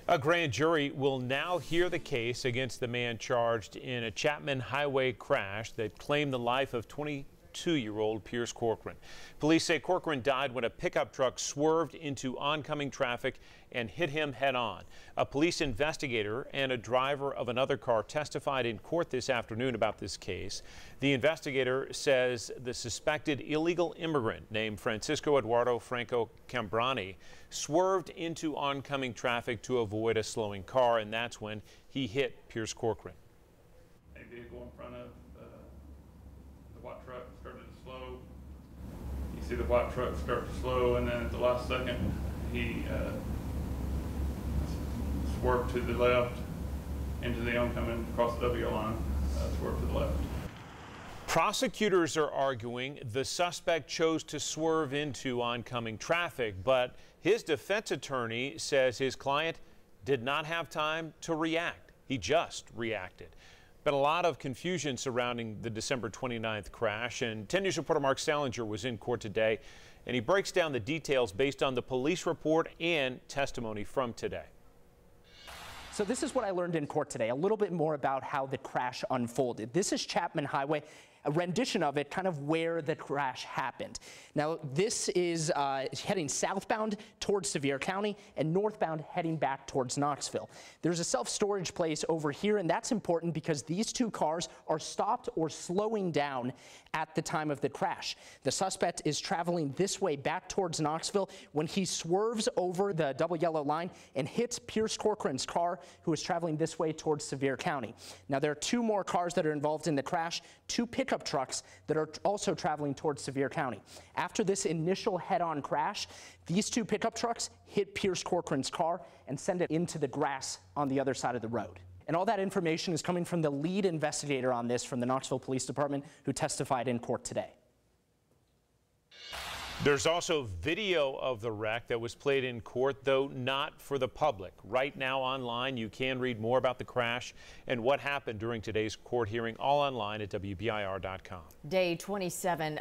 A grand jury will now hear the case against the man charged in a Chapman Highway crash that claimed the life of 22-year-old Pierce Corcoran. Police say Corcoran died when a pickup truck swerved into oncoming traffic and hit him head-on. A police investigator and a driver of another car testified in court this afternoon about this case. The investigator says the suspected illegal immigrant named Francisco Eduardo Franco Cambrani swerved into oncoming traffic to avoid a slowing car, and that's when he hit Pierce Corcoran. A vehicle in front of the white truck started to slow. You see the white truck start to slow, and then at the last second, he swerved to the left into the oncoming across the W line, swerved to the left. Prosecutors are arguing the suspect chose to swerve into oncoming traffic, but his defense attorney says his client did not have time to react. He just reacted. Been a lot of confusion surrounding the December 29th crash, and 10 News reporter Mark Salinger was in court today, and he breaks down the details based on the police report and testimony from today. So this is what I learned in court today, a little bit more about how the crash unfolded. This is Chapman Highway, a rendition of it, kind of where the crash happened. Now, this is heading southbound towards Sevier County and northbound heading back towards Knoxville. There's a self-storage place over here, and that's important because these two cars are stopped or slowing down at the time of the crash. The suspect is traveling this way back towards Knoxville when he swerves over the double yellow line and hits Pierce Corcoran's car, who is traveling this way towards Sevier County. Now, there are two more cars that are involved in the crash, two pickup trucks that are also traveling towards Sevier County. After this initial head-on crash, these two pickup trucks hit Pierce Corcoran's car and send it into the grass on the other side of the road. And all that information is coming from the lead investigator on this from the Knoxville Police Department, who testified in court today. There's also video of the wreck that was played in court, though not for the public. Right now online, you can read more about the crash and what happened during today's court hearing, all online at WBIR.com. Day 27